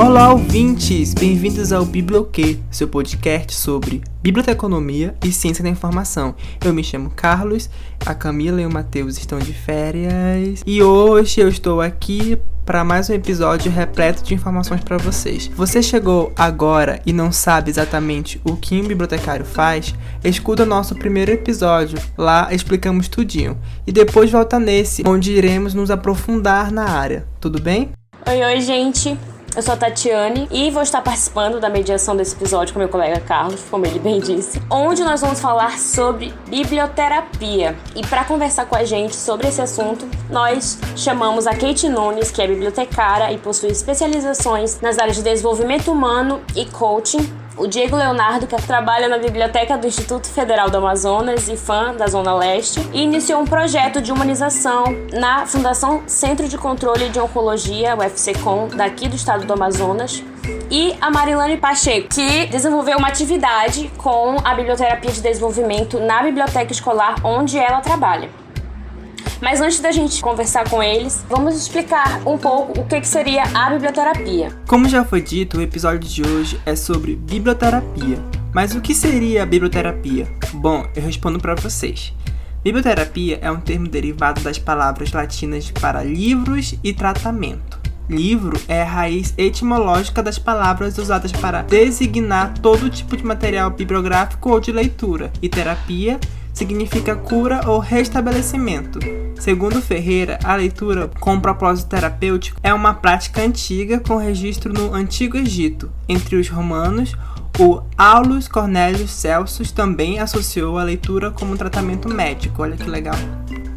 Olá, ouvintes! Bem-vindos ao Biblioquê, seu podcast sobre biblioteconomia e ciência da informação. Eu me chamo Carlos, a Camila e o Matheus estão de férias e hoje eu estou aqui para mais um episódio repleto de informações para vocês. Você chegou agora e não sabe exatamente o que um bibliotecário faz? Escuta o nosso primeiro episódio, lá explicamos tudinho. E depois volta nesse, onde iremos nos aprofundar na área, tudo bem? Oi, gente! Eu sou a Tatiane e vou estar participando da mediação desse episódio com meu colega Carlos, como ele bem disse, onde nós vamos falar sobre biblioterapia. E para conversar com a gente sobre esse assunto, nós chamamos a Kate Nunes, que é bibliotecária e possui especializações nas áreas de desenvolvimento humano e coaching, o Diego Leonardo, que trabalha na biblioteca do Instituto Federal do Amazonas e fã da Zona Leste, e iniciou um projeto de humanização na Fundação Centro de Controle de Oncologia, o FCCON, daqui do estado do Amazonas, e a Marilane Pacheco, que desenvolveu uma atividade com a biblioterapia de desenvolvimento na biblioteca escolar onde ela trabalha. Mas antes da gente conversar com eles, vamos explicar um pouco o que seria a biblioterapia. Como já foi dito, o episódio de hoje é sobre biblioterapia. Mas o que seria a biblioterapia? Bom, eu respondo para vocês. Biblioterapia é um termo derivado das palavras latinas para livros e tratamento. Livro é a raiz etimológica das palavras usadas para designar todo tipo de material bibliográfico ou de leitura, e terapia significa cura ou restabelecimento. Segundo Ferreira, a leitura com propósito terapêutico é uma prática antiga com registro no Antigo Egito. Entre os romanos, o Aulus Cornelius Celsus também associou a leitura como um tratamento médico. Olha que legal.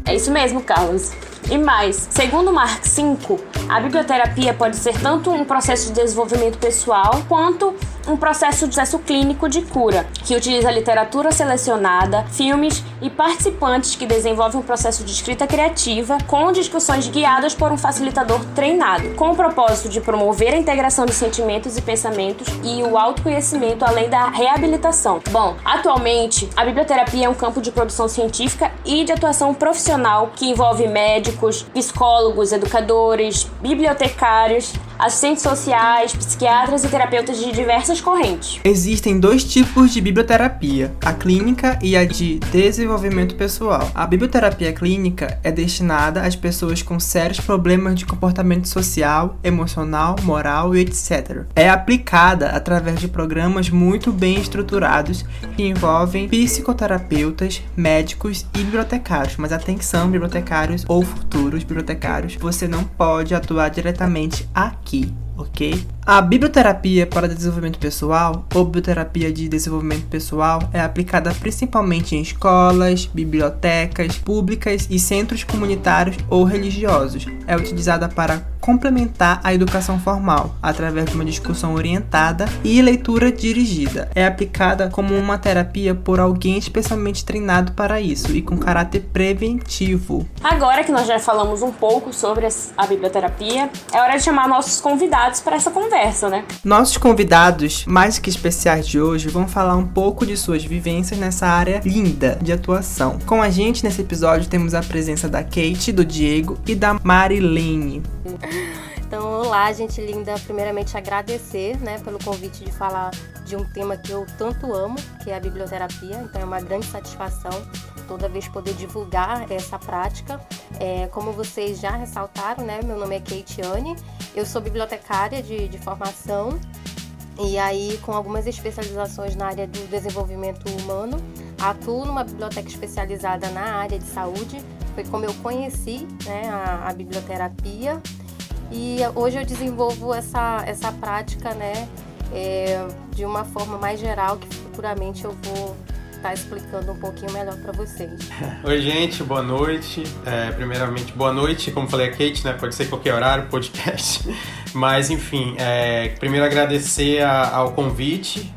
É isso mesmo, Carlos. E mais, segundo Mark V, a biblioterapia pode ser tanto um processo de desenvolvimento pessoal quanto um processo clínico de cura, que utiliza literatura selecionada, filmes e participantes que desenvolvem um processo de escrita criativa com discussões guiadas por um facilitador treinado, com o propósito de promover a integração de sentimentos e pensamentos e o autoconhecimento além da reabilitação. Bom, atualmente, a biblioterapia é um campo de produção científica e de atuação profissional que envolve médicos, psicólogos, educadores, bibliotecários, assistentes sociais, psiquiatras e terapeutas de diversas correntes. Existem dois tipos de biblioterapia, a clínica e a de desenvolvimento pessoal. A biblioterapia clínica é destinada às pessoas com sérios problemas de comportamento social, emocional, moral e etc. É aplicada através de programas muito bem estruturados que envolvem psicoterapeutas, médicos e bibliotecários. Mas atenção, bibliotecários ou futuros bibliotecários, você não pode atuar diretamente aqui, ok? A biblioterapia para desenvolvimento pessoal ou biblioterapia de desenvolvimento pessoal é aplicada principalmente em escolas, bibliotecas públicas e centros comunitários ou religiosos. É utilizada para complementar a educação formal, através de uma discussão orientada e leitura dirigida. É aplicada como uma terapia por alguém especialmente treinado para isso e com caráter preventivo. Agora que nós já falamos um pouco sobre a biblioterapia, é hora de chamar nossos convidados para essa conversa, né? Nossos convidados, mais que especiais de hoje, vão falar um pouco de suas vivências nessa área linda de atuação. Com a gente nesse episódio temos a presença da Kate, do Diego e da Marilene. Então, olá, gente linda. Primeiramente, agradecer, pelo convite de falar de um tema que eu tanto amo, que é a biblioterapia. Então, é uma grande satisfação toda vez poder divulgar essa prática. Como vocês já ressaltaram, meu nome é Kate Anne, eu sou bibliotecária de formação e aí com algumas especializações na área do desenvolvimento humano. Atuo numa biblioteca especializada na área de saúde, foi como eu conheci a biblioterapia. E hoje eu desenvolvo essa prática, de uma forma mais geral, que futuramente eu vou estar explicando um pouquinho melhor para vocês. Oi, gente, boa noite. Primeiramente, boa noite, como falei a Kate, pode ser qualquer horário, podcast. Mas, enfim, primeiro agradecer ao convite,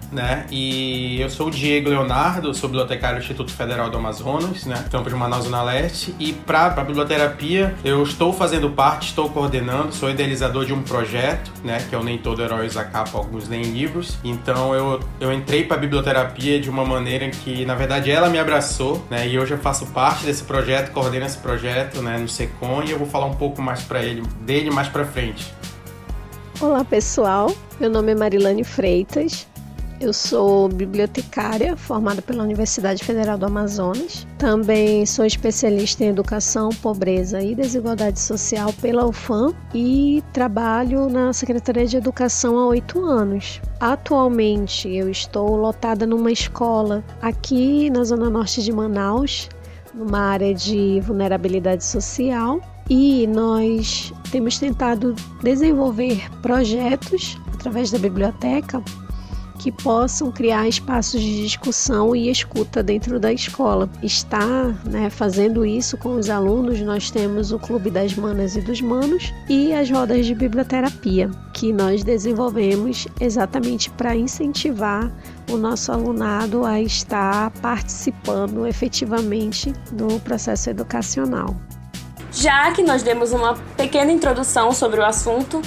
E eu sou o Diego Leonardo, sou bibliotecário do Instituto Federal do Amazonas, campo de Manaus, Zona Leste. E para a biblioterapia, eu estou fazendo parte, estou coordenando, sou idealizador de um projeto, que é o Nem Todo Herói Usa Capa, Alguns Leem Livros. Então, eu entrei para a biblioterapia de uma maneira que, na verdade, ela me abraçou, E hoje eu faço parte desse projeto, coordeno esse projeto, no SECOM, e eu vou falar um pouco mais dele mais para frente. Olá pessoal, meu nome é Marilane Freitas, eu sou bibliotecária formada pela Universidade Federal do Amazonas. Também sou especialista em educação, pobreza e desigualdade social pela UFAM e trabalho na Secretaria de Educação há 8 anos. Atualmente eu estou lotada numa escola aqui na zona norte de Manaus, numa área de vulnerabilidade social, e nós temos tentado desenvolver projetos através da biblioteca que possam criar espaços de discussão e escuta dentro da escola. Fazendo isso com os alunos, nós temos o Clube das Manas e dos Manos e as rodas de biblioterapia, que nós desenvolvemos exatamente para incentivar o nosso alunado a estar participando efetivamente do processo educacional. Já que nós demos uma pequena introdução sobre o assunto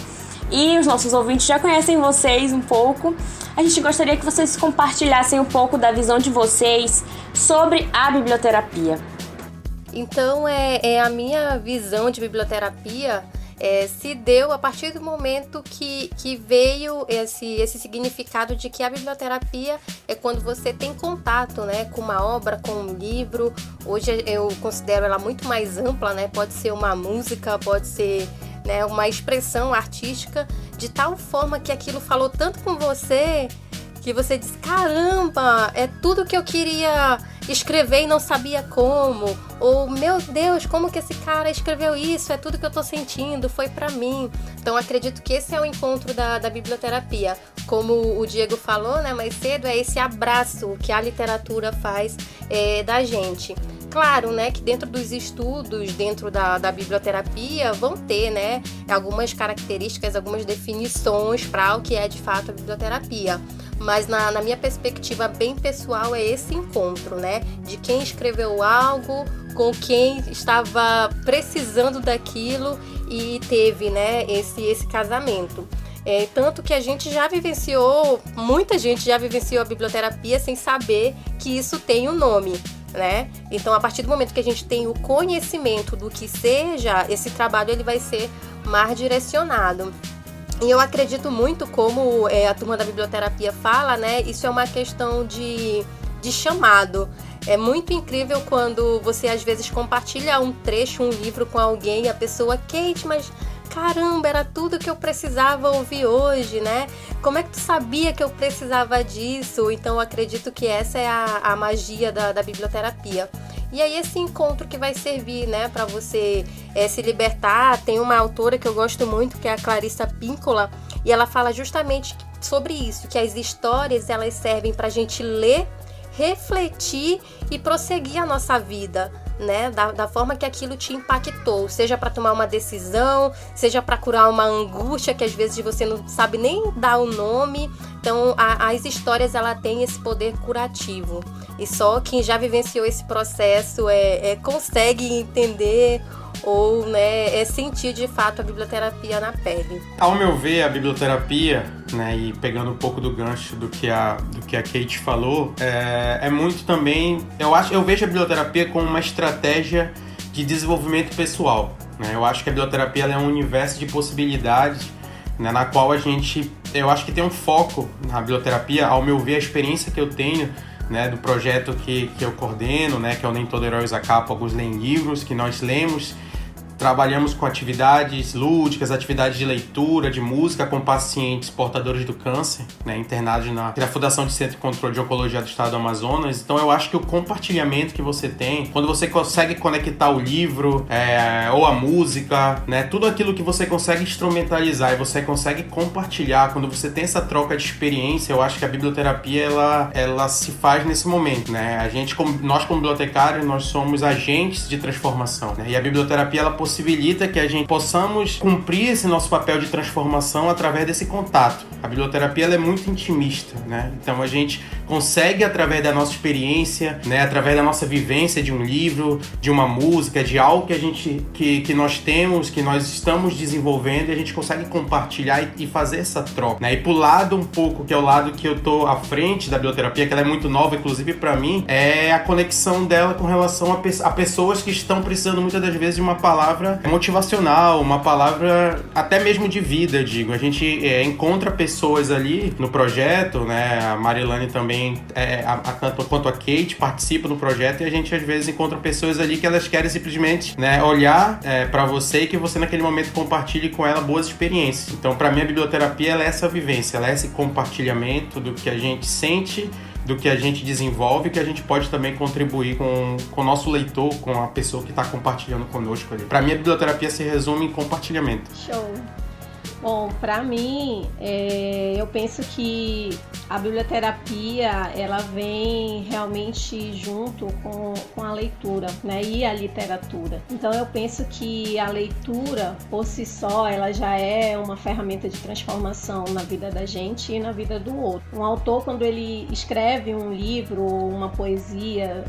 e os nossos ouvintes já conhecem vocês um pouco, a gente gostaria que vocês compartilhassem um pouco da visão de vocês sobre a biblioterapia. Então, a minha visão de biblioterapia se deu a partir do momento que veio esse significado de que a biblioterapia é quando você tem contato, né, com uma obra, com um livro. Hoje eu considero ela muito mais ampla, né? Pode ser uma música, pode ser, né, uma expressão artística, de tal forma que aquilo falou tanto com você que você diz, caramba, é tudo que eu queria escrever e não sabia como, ou meu Deus, como que esse cara escreveu isso, é tudo que eu tô sentindo, foi pra mim. Então acredito que esse é o encontro da biblioterapia. Como o Diego falou, né, mais cedo, é esse abraço que a literatura faz da gente. Claro, né, que dentro dos estudos, dentro da biblioterapia, vão ter, né, algumas características, algumas definições para o que é de fato a biblioterapia. Mas na minha perspectiva bem pessoal é esse encontro, né, de quem escreveu algo com quem estava precisando daquilo e teve, né, esse casamento. Tanto que a gente já vivenciou, muita gente já vivenciou a biblioterapia sem saber que isso tem um nome, né? Então, a partir do momento que a gente tem o conhecimento do que seja, esse trabalho ele vai ser mais direcionado. E eu acredito muito, como a turma da biblioterapia fala, né? Isso é uma questão de chamado. É muito incrível quando você às vezes compartilha um trecho, um livro com alguém, a pessoa, Kate, mas caramba, era tudo que eu precisava ouvir hoje, né? Como é que tu sabia que eu precisava disso? Então, eu acredito que essa é a magia da biblioterapia. E aí, esse encontro que vai servir, né, para você se libertar. Tem uma autora que eu gosto muito, que é a Clarissa Pinkola, e ela fala justamente sobre isso, que as histórias, elas servem para a gente ler, refletir e prosseguir a nossa vida, né, da forma que aquilo te impactou, seja para tomar uma decisão, seja para curar uma angústia que às vezes você não sabe nem dar o nome. Então, as histórias, ela tem esse poder curativo, e só quem já vivenciou esse processo consegue entender ou, né, sentir de fato a biblioterapia na pele. Ao meu ver, a biblioterapia, né, e pegando um pouco do gancho do que a Kate falou, é muito também, eu vejo a biblioterapia como uma estratégia de desenvolvimento pessoal, né? Eu acho que a biblioterapia ela é um universo de possibilidades, né, na qual eu acho que tem um foco na biblioterapia. Ao meu ver, a experiência que eu tenho, né, do projeto que eu coordeno, né, que é o Nem Todo Herói Usa Capa, alguns leem livros, que nós lemos, trabalhamos com atividades lúdicas, atividades de leitura, de música com pacientes portadores do câncer, né, internados na Fundação de Centro de Controle de Oncologia do Estado do Amazonas. Então eu acho que o compartilhamento que você tem, quando você consegue conectar o livro ou a música, né, tudo aquilo que você consegue instrumentalizar e você consegue compartilhar, quando você tem essa troca de experiência, eu acho que a biblioterapia ela se faz nesse momento, né? Nós como bibliotecários, nós somos agentes de transformação, né? E a biblioterapia ela possibilita que a gente possamos cumprir esse nosso papel de transformação através desse contato. A biblioterapia ela é muito intimista, né? Então a gente consegue, através da nossa experiência, né, através da nossa vivência de um livro, de uma música, de algo que nós temos, que nós estamos desenvolvendo, e a gente consegue compartilhar e fazer essa troca, né? E pro lado um pouco, que é o lado que eu tô à frente da biblioterapia, que ela é muito nova, inclusive para mim, é a conexão dela com relação a pessoas que estão precisando muitas das vezes de uma palavra palavra motivacional, uma palavra até mesmo de vida, eu digo. A gente encontra pessoas ali no projeto, né? A Marilane também, tanto quanto a Kate, participa do projeto, e a gente às vezes encontra pessoas ali que elas querem simplesmente, né, olhar para você e que você naquele momento compartilhe com ela boas experiências. Então, para mim, a biblioterapia ela é essa vivência, ela é esse compartilhamento do que a gente sente, do que a gente desenvolve, que a gente pode também contribuir com o nosso leitor, com a pessoa que está compartilhando conosco ali. Para mim, a biblioterapia se resume em compartilhamento. Show! Bom, para mim, eu penso que a biblioterapia, ela vem realmente junto com a leitura, né, e a literatura. Então eu penso que a leitura, por si só, ela já é uma ferramenta de transformação na vida da gente e na vida do outro. Um autor, quando ele escreve um livro, ou uma poesia,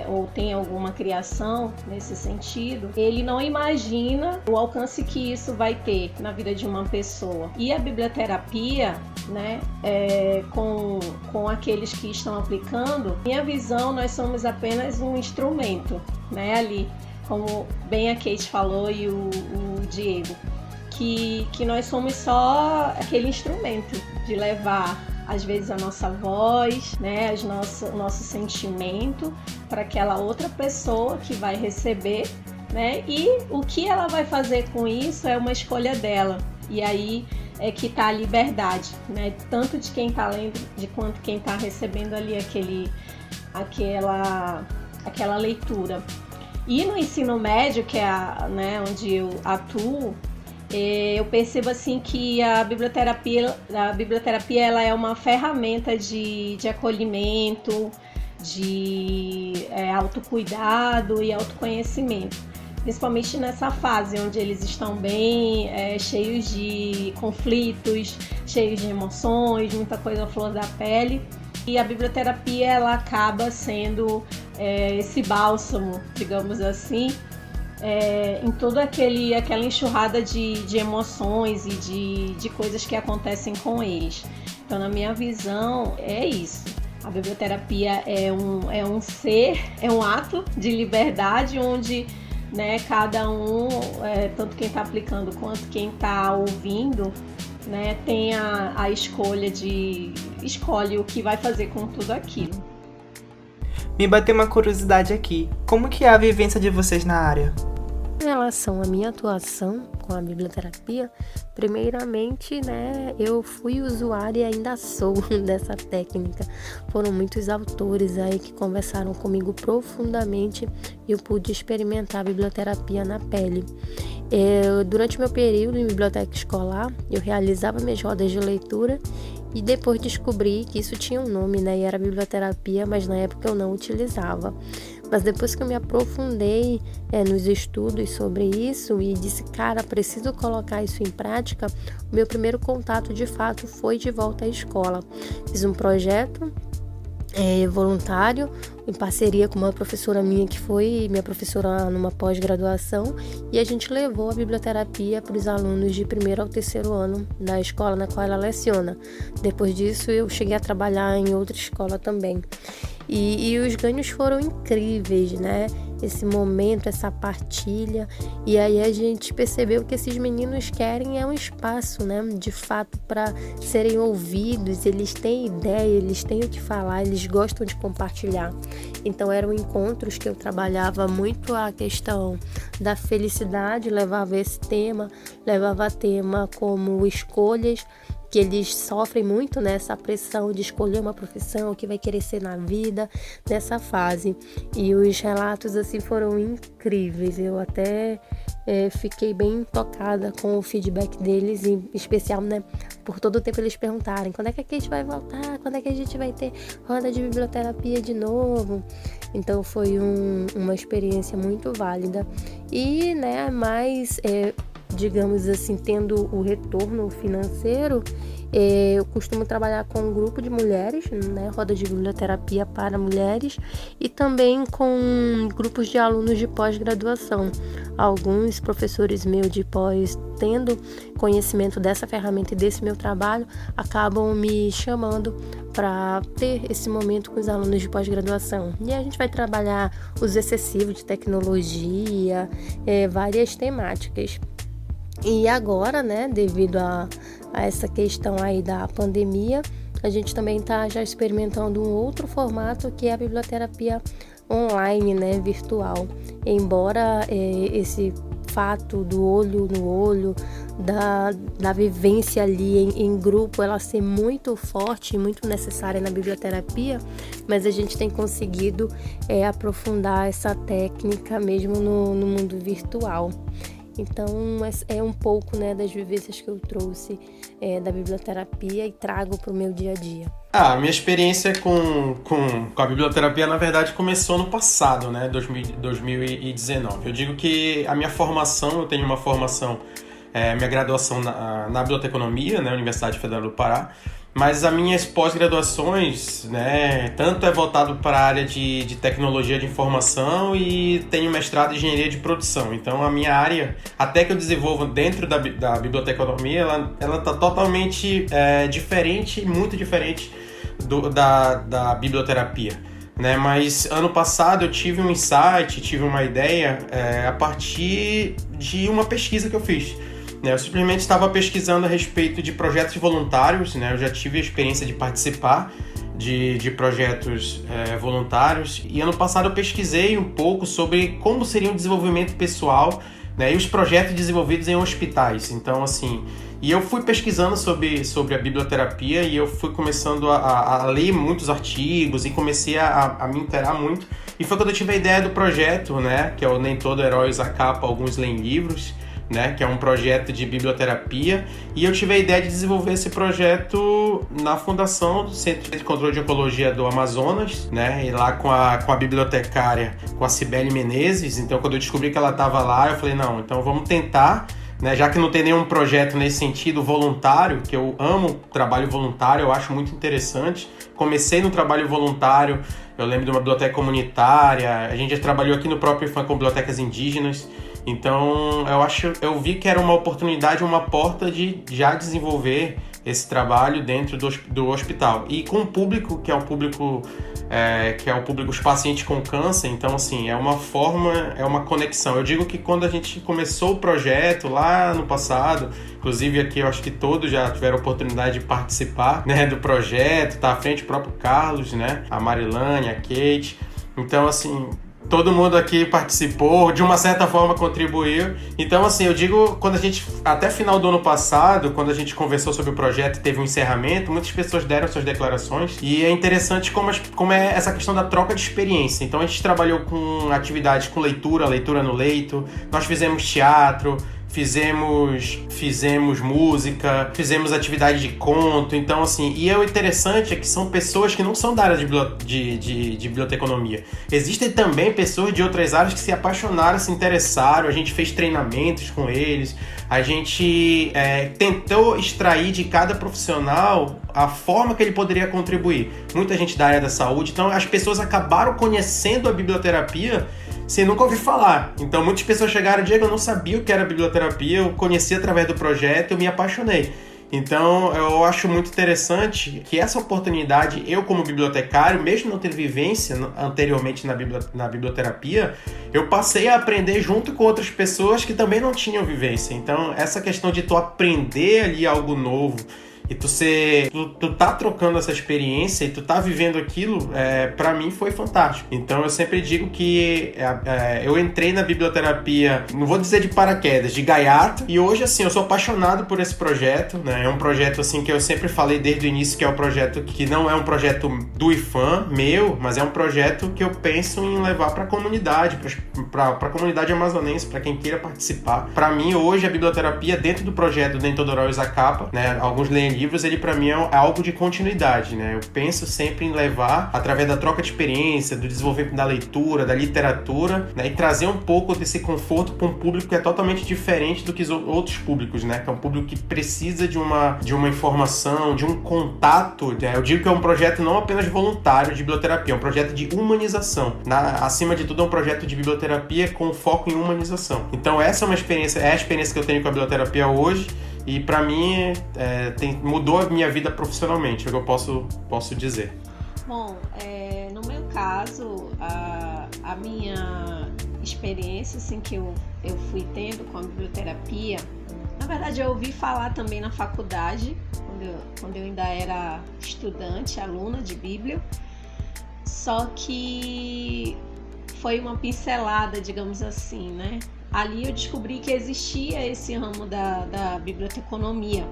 ou tem alguma criação nesse sentido, ele não imagina o alcance que isso vai ter na vida de uma pessoa. E a biblioterapia, né, com aqueles que estão aplicando, minha visão, nós somos apenas um instrumento, né, ali, como bem a Kate falou e o Diego, que nós somos só aquele instrumento de levar, às vezes, a nossa voz, né, o nosso sentimento para aquela outra pessoa que vai receber, né, e o que ela vai fazer com isso é uma escolha dela. E aí é que está a liberdade, né? Tanto de quem está lendo, de quanto quem está recebendo ali aquela leitura. E no ensino médio, que é onde eu atuo, eu percebo assim que a biblioterapia ela é uma ferramenta de acolhimento, de autocuidado e autoconhecimento. Principalmente nessa fase onde eles estão bem cheios de conflitos, cheios de emoções, muita coisa à flor da pele. E a biblioterapia ela acaba sendo esse bálsamo, digamos assim, em toda aquela enxurrada de emoções e de coisas que acontecem com eles. Então, na minha visão, é isso. A biblioterapia é um ato de liberdade onde, né, cada um, tanto quem está aplicando quanto quem está ouvindo, né, tem a escolha escolhe o que vai fazer com tudo aquilo. Me bateu uma curiosidade aqui. Como que é a vivência de vocês na área? Em relação à minha atuação com a biblioterapia, primeiramente, né, eu fui usuária e ainda sou dessa técnica. Foram muitos autores aí que conversaram comigo profundamente e eu pude experimentar a biblioterapia na pele. Durante meu período em biblioteca escolar, eu realizava minhas rodas de leitura e depois descobri que isso tinha um nome, né, e era biblioterapia, mas na época eu não utilizava. Mas depois que eu me aprofundei nos estudos sobre isso e disse, cara, preciso colocar isso em prática, o meu primeiro contato de fato foi de volta à escola. Fiz um projeto voluntário, em parceria com uma professora minha que foi minha professora numa pós-graduação, e a gente levou a biblioterapia para os alunos de 1º ao 3º ano da escola na qual ela leciona. Depois disso eu cheguei a trabalhar em outra escola também. E os ganhos foram incríveis, né? Esse momento, essa partilha. E aí a gente percebeu que esses meninos querem um espaço, né? De fato, para serem ouvidos. Eles têm ideia, eles têm o que falar, eles gostam de compartilhar. Então eram encontros que eu trabalhava muito a questão da felicidade, levava esse tema, levava tema como escolhas, que eles sofrem muito nessa pressão de escolher uma profissão, o que vai querer ser na vida, nessa fase. E os relatos assim foram incríveis, eu até fiquei bem tocada com o feedback deles, em especial, né, por todo o tempo eles perguntarem quando é que a Kate vai voltar, quando é que a gente vai ter roda de biblioterapia de novo. Então foi uma experiência muito válida e, né, mais digamos assim, tendo o retorno financeiro, eu costumo trabalhar com um grupo de mulheres, né, roda de biblioterapia para mulheres, e também com grupos de alunos de pós-graduação. Alguns professores meus de pós, tendo conhecimento dessa ferramenta e desse meu trabalho, acabam me chamando para ter esse momento com os alunos de pós-graduação. E a gente vai trabalhar uso excessivo de tecnologia, várias temáticas. E agora, né, devido a essa questão aí da pandemia, a gente também está já experimentando um outro formato, que é a biblioterapia online, né, virtual. Embora esse fato do olho no olho, da vivência ali em grupo, ela ser muito forte e muito necessária na biblioterapia, mas a gente tem conseguido aprofundar essa técnica mesmo no mundo virtual. Então, é um pouco, né, das vivências que eu trouxe da biblioterapia e trago para o meu dia a dia. A minha experiência com a biblioterapia, na verdade, começou no passado, né, 2019. Eu digo que a minha formação, eu tenho uma formação, minha graduação na biblioteconomia, né, Universidade Federal do Pará, mas as minhas pós-graduações, né, tanto é voltado para a área de tecnologia de informação e tenho mestrado em engenharia de produção. Então, a minha área, até que eu desenvolvo dentro da biblioteconomia, ela está totalmente diferente, muito diferente da biblioterapia, né? Mas ano passado eu tive um insight, tive uma ideia a partir de uma pesquisa que eu fiz. Eu simplesmente estava pesquisando a respeito de projetos voluntários, né? Eu já tive a experiência de participar de projetos voluntários, e ano passado eu pesquisei um pouco sobre como seria o desenvolvimento pessoal, né? E os projetos desenvolvidos em hospitais. Então, assim, e eu fui pesquisando sobre a biblioterapia, e eu fui começando a ler muitos artigos e comecei a me inteirar muito. E foi quando eu tive a ideia do projeto, né? Que é o Nem Todo Herói Usa Capa, Alguns Leem Livros, né, que é um projeto de biblioterapia, e eu tive a ideia de desenvolver esse projeto na fundação do Centro de Controle de Oncologia do Amazonas, né, e lá com a bibliotecária, com a Cibele Menezes. Então, quando eu descobri que ela estava lá, eu falei, não, então vamos tentar, né, já que não tem nenhum projeto nesse sentido voluntário, que eu amo trabalho voluntário, eu acho muito interessante. Comecei no trabalho voluntário, eu lembro de uma biblioteca comunitária, a gente já trabalhou aqui no próprio IFAM com bibliotecas indígenas. Então, eu vi que era uma oportunidade, uma porta de já desenvolver esse trabalho dentro do hospital. E com o público, que é o público, os pacientes com câncer. Então, assim, é uma forma, é uma conexão. Eu digo que quando a gente começou o projeto lá no passado, inclusive aqui eu acho que todos já tiveram a oportunidade de participar, né, do projeto, tá à frente o próprio Carlos, né, a Marilane, a Kate. Então, assim, todo mundo aqui participou, de uma certa forma contribuiu. Então, assim, eu digo, quando a gente, até final do ano passado, quando a gente conversou sobre o projeto e teve um encerramento, muitas pessoas deram suas declarações, e é interessante como é essa questão da troca de experiência. Então, a gente trabalhou com atividades com leitura no leito, nós fizemos teatro, fizemos música, fizemos atividade de conto. Então, assim, e o interessante é que são pessoas que não são da área de biblioteconomia. Existem também pessoas de outras áreas que se apaixonaram, se interessaram, a gente fez treinamentos com eles, a gente tentou extrair de cada profissional a forma que ele poderia contribuir. Muita gente da área da saúde, então as pessoas acabaram conhecendo a biblioterapia sem nunca ouvir falar. Então muitas pessoas chegaram, Diego, eu não sabia o que era biblioterapia, eu conheci através do projeto, eu me apaixonei. Então eu acho muito interessante que essa oportunidade, eu como bibliotecário, mesmo não tendo vivência anteriormente na biblioterapia, eu passei a aprender junto com outras pessoas que também não tinham vivência. Então essa questão de tu aprender ali algo novo, e tu tá trocando essa experiência e tu tá vivendo aquilo, pra mim foi fantástico. Então eu sempre digo que eu entrei na biblioterapia, não vou dizer de paraquedas, de gaiato, e hoje, assim, eu sou apaixonado por esse projeto, né? É um projeto, assim, que eu sempre falei desde o início, que é um projeto que não é um projeto do IFAM, meu, mas é um projeto que eu penso em levar pra comunidade, pra comunidade amazonense, pra quem queira participar. Pra mim, hoje, a biblioterapia, dentro do projeto Nem Todo Herói Usa Capa, né? Alguns leem livros, ele pra mim é algo de continuidade, né? Eu penso sempre em levar, através da troca de experiência, do desenvolvimento da leitura, da literatura, né? E trazer um pouco desse conforto para um público que é totalmente diferente do que os outros públicos, né? Que é um público que precisa de uma informação, de um contato, né? Eu digo que é um projeto não apenas voluntário de biblioterapia, é um projeto de humanização. Acima de tudo, é um projeto de biblioterapia com foco em humanização. Então essa é uma experiência, é a experiência que eu tenho com a biblioterapia hoje. e para mim mudou a minha vida profissionalmente, é o que eu posso dizer. Bom, no meu caso, a minha experiência assim, que eu fui tendo com a biblioterapia, na verdade eu ouvi falar também na faculdade, quando eu ainda era estudante, aluna de Bíblia, só que foi uma pincelada, digamos assim, né? Ali eu descobri que existia esse ramo da biblioteconomia,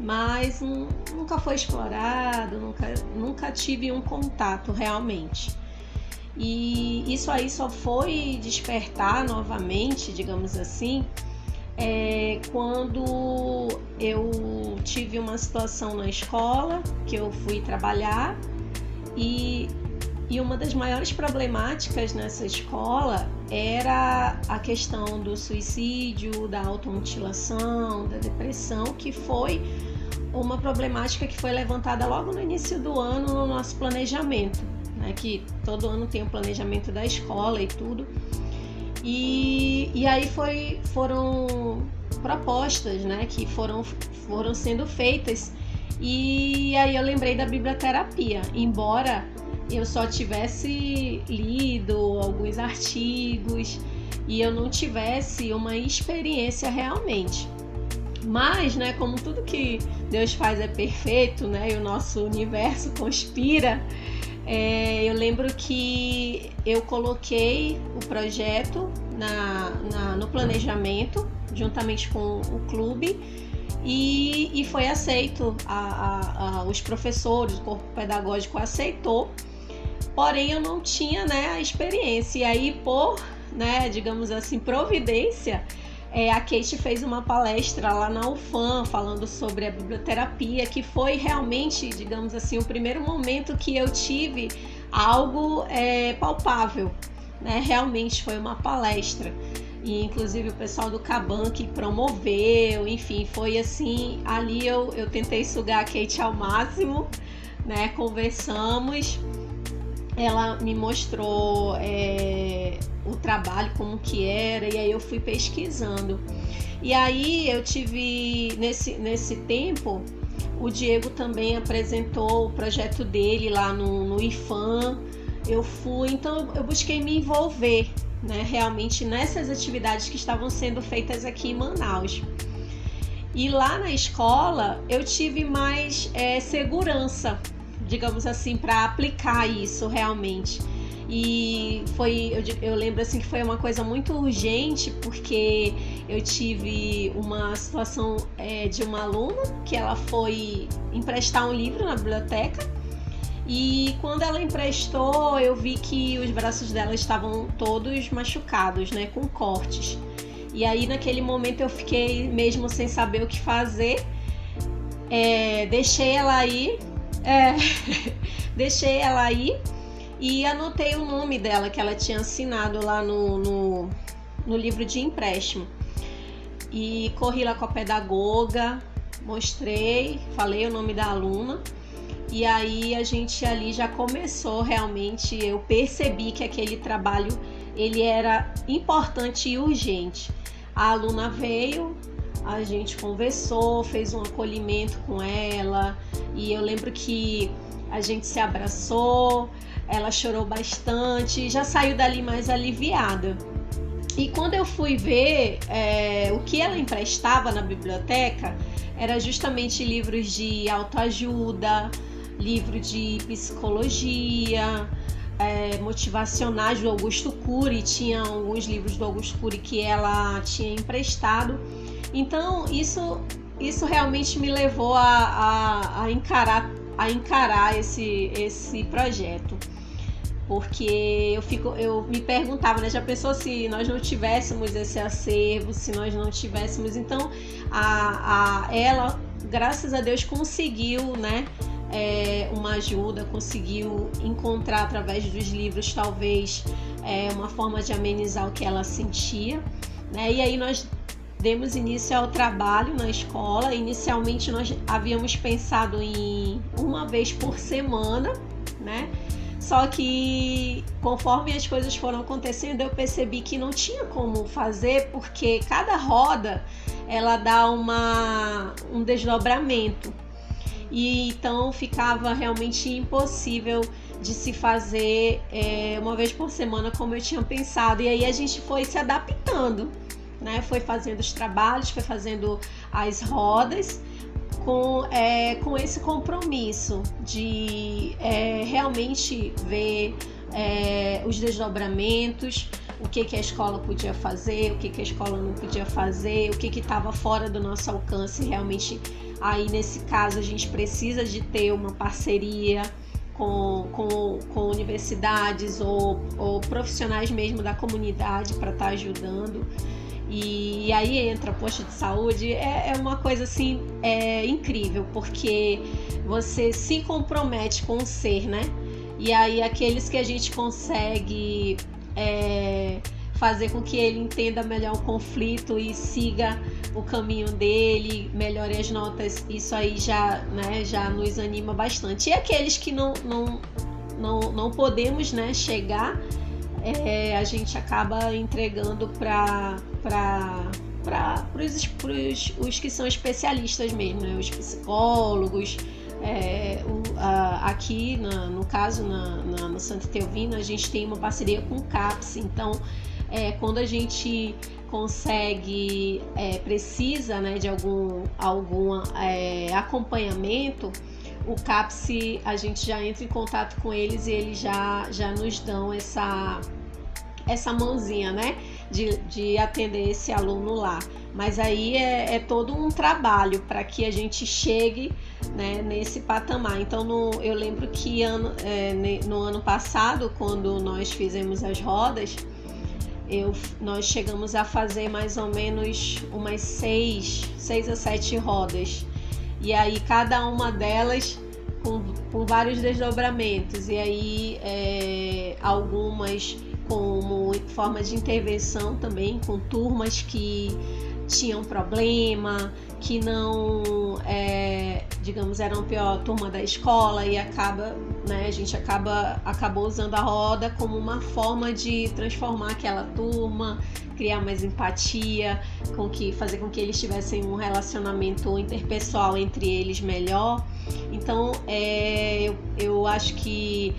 mas nunca foi explorado, nunca tive um contato realmente. E isso aí só foi despertar novamente, digamos assim, quando eu tive uma situação na escola, que eu fui trabalhar, e uma das maiores problemáticas nessa escola era a questão do suicídio, da automutilação, da depressão, que foi uma problemática que foi levantada logo no início do ano no nosso planejamento, né? Que todo ano tem o planejamento da escola e tudo. E aí foram propostas, né, que foram sendo feitas, e aí eu lembrei da biblioterapia, embora eu só tivesse lido alguns artigos e eu não tivesse uma experiência realmente. Mas, né, como tudo que Deus faz é perfeito, né, e o nosso universo conspira, eu lembro que eu coloquei o projeto no planejamento, juntamente com o clube, e foi aceito. Os professores, o corpo pedagógico aceitou, porém eu não tinha, né, a experiência. E aí, por, né, digamos assim, providência, a Kate fez uma palestra lá na UFAM falando sobre a biblioterapia, que foi realmente, digamos assim, o primeiro momento que eu tive algo palpável, né? Realmente foi uma palestra, e inclusive o pessoal do Caban que promoveu, enfim, foi assim, ali eu tentei sugar a Kate ao máximo, né? Conversamos, ela me mostrou o trabalho, como que era, e aí eu fui pesquisando. E aí eu tive, nesse tempo, o Diego também apresentou o projeto dele lá no IFAM. Então eu busquei me envolver, né, realmente nessas atividades que estavam sendo feitas aqui em Manaus. E lá na escola eu tive mais segurança, digamos assim, para aplicar isso realmente. E eu lembro assim que foi uma coisa muito urgente, porque eu tive uma situação de uma aluna que ela foi emprestar um livro na biblioteca, e quando ela emprestou eu vi que os braços dela estavam todos machucados, né, com cortes. E aí naquele momento eu fiquei mesmo sem saber o que fazer, deixei ela ir, e anotei o nome dela, que ela tinha assinado lá no livro de empréstimo. E corri lá com a pedagoga, mostrei, falei o nome da aluna, e aí a gente ali já começou realmente, eu percebi que aquele trabalho ele era importante e urgente. A aluna veio, a gente conversou, fez um acolhimento com ela, e eu lembro que a gente se abraçou, ela chorou bastante, já saiu dali mais aliviada. E quando eu fui ver o que ela emprestava na biblioteca, era justamente livros de autoajuda, livro de psicologia, motivacionais do Augusto Cury. Tinha alguns livros do Augusto Cury que ela tinha emprestado. Então isso realmente me levou a encarar esse projeto, porque eu me perguntava, né, já pensou se nós não tivéssemos esse acervo, se nós não tivéssemos. Então ela, graças a Deus, conseguiu, né, uma ajuda, conseguiu encontrar através dos livros talvez uma forma de amenizar o que ela sentia, né? E aí nós demos início ao trabalho na escola. Inicialmente nós havíamos pensado em uma vez por semana, né, Só que conforme as coisas foram acontecendo, eu percebi que não tinha como fazer, porque cada roda ela dá um desdobramento. E então ficava realmente impossível de se fazer uma vez por semana como eu tinha pensado. E aí a gente foi se adaptando, né? Foi fazendo os trabalhos, foi fazendo as rodas com esse compromisso de realmente ver os desdobramentos, o que a escola podia fazer, o que a escola não podia fazer, o que estava fora do nosso alcance. Realmente, aí nesse caso, a gente precisa de ter uma parceria com universidades ou profissionais mesmo da comunidade para estar ajudando. E aí entra posto de saúde, é uma coisa assim incrível, porque você se compromete com o ser, né? E aí aqueles que a gente consegue fazer com que ele entenda melhor o conflito e siga o caminho dele, melhore as notas, isso aí já nos anima bastante. E aqueles que não podemos, né, chegar, a gente acaba entregando para os que são especialistas mesmo, né? Os psicólogos. Aqui no caso no Santa Teovina, a gente tem uma parceria com o CAPS. Então quando a gente consegue precisa, né, de algum acompanhamento, o CAPS, a gente já entra em contato com eles e eles já nos dão essa mãozinha, né, de atender esse aluno lá. Mas aí é todo um trabalho para que a gente chegue, né, nesse patamar. Então eu lembro que no ano passado, quando nós fizemos as rodas, nós chegamos a fazer mais ou menos umas 6 a 7 rodas. E aí cada uma delas com vários desdobramentos. E aí algumas como forma de intervenção também, com turmas que tinham problema, que não, digamos, eram a pior turma da escola, e a gente acabou usando a roda como uma forma de transformar aquela turma, criar mais empatia, fazer com que eles tivessem um relacionamento interpessoal entre eles melhor. Então, eu acho que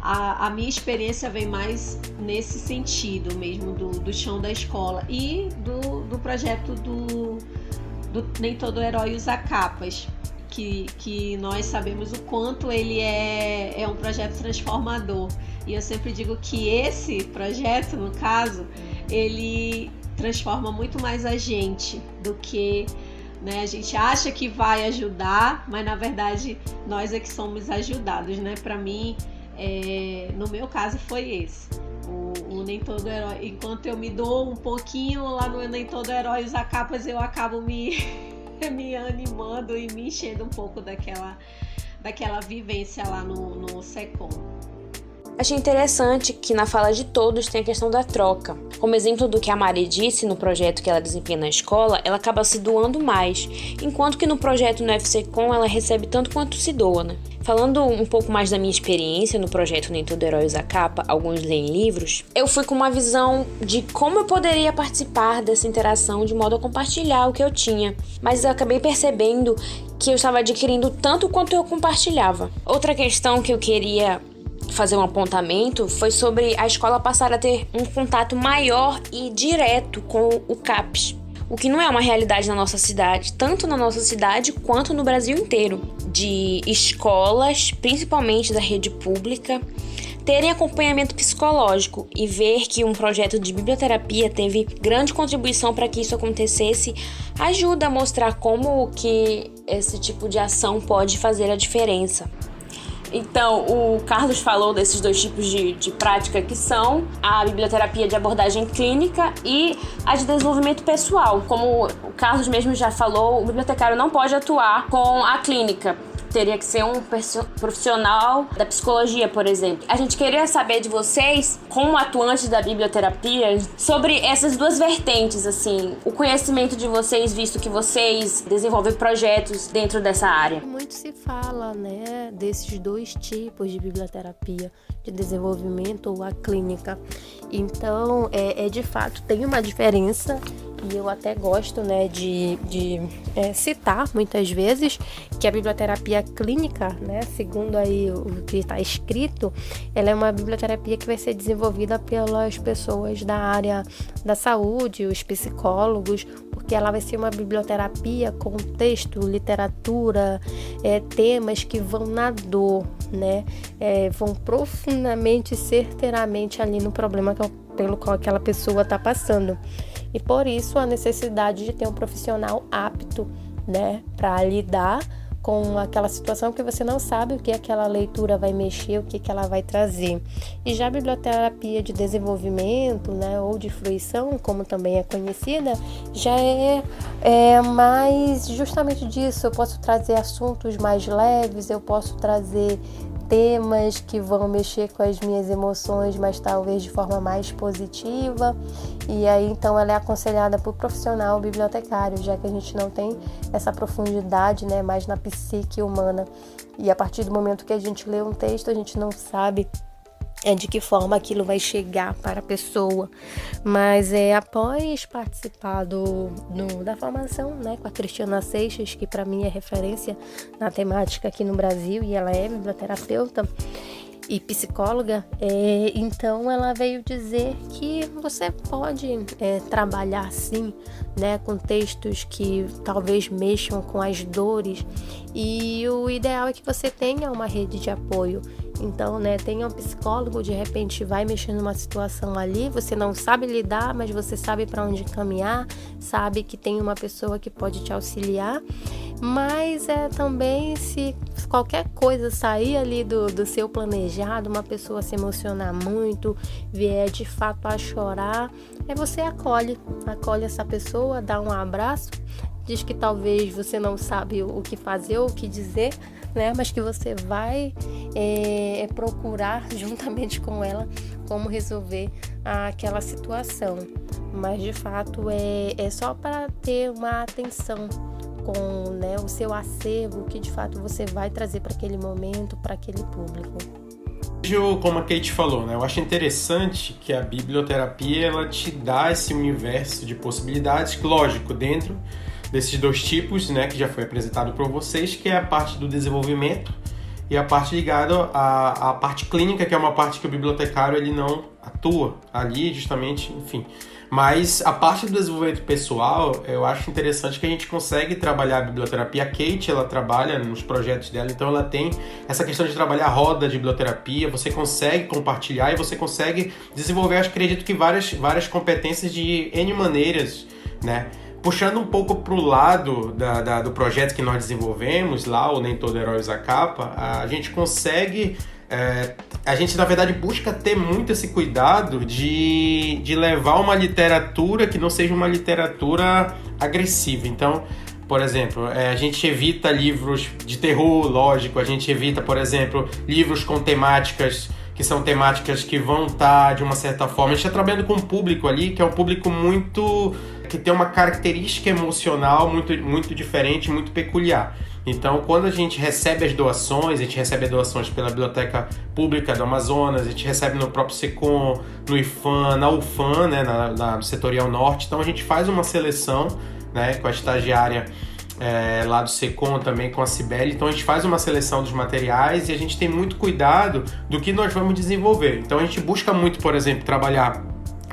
a minha experiência vem mais nesse sentido mesmo, do chão da escola e do projeto do Nem Todo Herói Usa Capas, que nós sabemos o quanto ele é um projeto transformador. E eu sempre digo que esse projeto, no caso, ele transforma muito mais a gente do que, né, a gente acha que vai ajudar, mas na verdade nós é que somos ajudados, né? Para mim, no meu caso foi esse, o Nem Todo Herói. Enquanto eu me dou um pouquinho lá no Nem Todo Herói Usa Capas, eu acabo me animando e me enchendo um pouco daquela vivência lá no SECOM. Achei interessante que na fala de todos tem a questão da troca. Como exemplo do que a Mari disse no projeto que ela desempenha na escola, ela acaba se doando mais, enquanto que no projeto no FSECOM ela recebe tanto quanto se doa, né? Falando um pouco mais da minha experiência no projeto Nem Todo Herói Usa Capa, alguns leem livros, eu fui com uma visão de como eu poderia participar dessa interação de modo a compartilhar o que eu tinha, mas eu acabei percebendo que eu estava adquirindo tanto quanto eu compartilhava. Outra questão que eu queria fazer um apontamento foi sobre a escola passar a ter um contato maior e direto com o CAPS, o que não é uma realidade na nossa cidade, tanto na nossa cidade quanto no Brasil inteiro, de escolas, principalmente da rede pública, terem acompanhamento psicológico, e ver que um projeto de biblioterapia teve grande contribuição para que isso acontecesse ajuda a mostrar como que esse tipo de ação pode fazer a diferença. Então, o Carlos falou desses dois tipos de prática, que são a biblioterapia de abordagem clínica e a de desenvolvimento pessoal. Como o Carlos mesmo já falou, o bibliotecário não pode atuar com a clínica, teria que ser um profissional da psicologia, por exemplo. A gente queria saber de vocês, como atuantes da biblioterapia, sobre essas duas vertentes, assim, o conhecimento de vocês, visto que vocês desenvolvem projetos dentro dessa área. Muito se fala, né, desses dois tipos de biblioterapia, de desenvolvimento ou a clínica. Então, de fato, tem uma diferença. E eu até gosto, né, de citar muitas vezes que a biblioterapia clínica, né, segundo aí o que está escrito, ela é uma biblioterapia que vai ser desenvolvida pelas pessoas da área da saúde, os psicólogos, porque ela vai ser uma biblioterapia com texto, literatura, temas que vão na dor, né, vão profundamente, certeiramente ali no problema pelo qual aquela pessoa está passando. E por isso a necessidade de ter um profissional apto, né, para lidar com aquela situação que você não sabe o que aquela leitura vai mexer, o que ela vai trazer. E já a biblioterapia de desenvolvimento, né, ou de fruição, como também é conhecida, já é mais justamente disso. Eu posso trazer assuntos mais leves, eu posso trazer temas que vão mexer com as minhas emoções, mas talvez de forma mais positiva. E aí, então, ela é aconselhada por profissional bibliotecário, já que a gente não tem essa profundidade, né, mais na psique humana. E a partir do momento que a gente lê um texto, a gente não sabe de que forma aquilo vai chegar para a pessoa. Mas após participar da formação, né, com a Cristiana Seixas, que para mim é referência na temática aqui no Brasil, e ela é biblioterapeuta e psicóloga, então ela veio dizer que você pode trabalhar sim, né, com textos que talvez mexam com as dores, e o ideal é que você tenha uma rede de apoio. Então, né, tenha um psicólogo, de repente vai mexer numa situação ali, você não sabe lidar, mas você sabe para onde caminhar, sabe que tem uma pessoa que pode te auxiliar. Mas também, se qualquer coisa sair ali do seu planejado, uma pessoa se emocionar muito, vier de fato a chorar, você acolhe essa pessoa, dá um abraço, diz que talvez você não sabe o que fazer ou o que dizer, né, mas que você vai procurar juntamente com ela como resolver aquela situação. Mas de fato é só para ter uma atenção com, né, o seu acervo que de fato você vai trazer para aquele momento, para aquele público. Como a Kate falou, né, eu acho interessante que a biblioterapia ela te dá esse universo de possibilidades, lógico, dentro desses dois tipos, né, que já foi apresentado por vocês, que é a parte do desenvolvimento e a parte ligada à parte clínica, que é uma parte que o bibliotecário ele não atua ali, justamente, enfim. Mas a parte do desenvolvimento pessoal, eu acho interessante que a gente consegue trabalhar a biblioterapia. A Kate, ela trabalha nos projetos dela, então ela tem essa questão de trabalhar a roda de biblioterapia, você consegue compartilhar e você consegue desenvolver, acho, acredito que várias competências de N maneiras, né? Puxando um pouco para o lado do projeto que nós desenvolvemos, lá o Nem Todo Herói Usa Capa, a gente consegue... a gente, na verdade, busca ter muito esse cuidado de levar uma literatura que não seja uma literatura agressiva. Então, por exemplo, a gente evita livros de terror, lógico, a gente evita, por exemplo, livros com temáticas que são temáticas que vão estar, de uma certa forma... A gente está trabalhando com um público ali, que é um público que tem uma característica emocional muito, muito diferente, muito peculiar. Então, quando a gente recebe as doações, a gente recebe doações pela Biblioteca Pública do Amazonas, a gente recebe no próprio SECOM, no IFAM, na UFAM, né, na Setorial Norte. Então, a gente faz uma seleção, né, com a estagiária lá do SECOM também, com a Cibele. Então, a gente faz uma seleção dos materiais e a gente tem muito cuidado do que nós vamos desenvolver. Então, a gente busca muito, por exemplo, trabalhar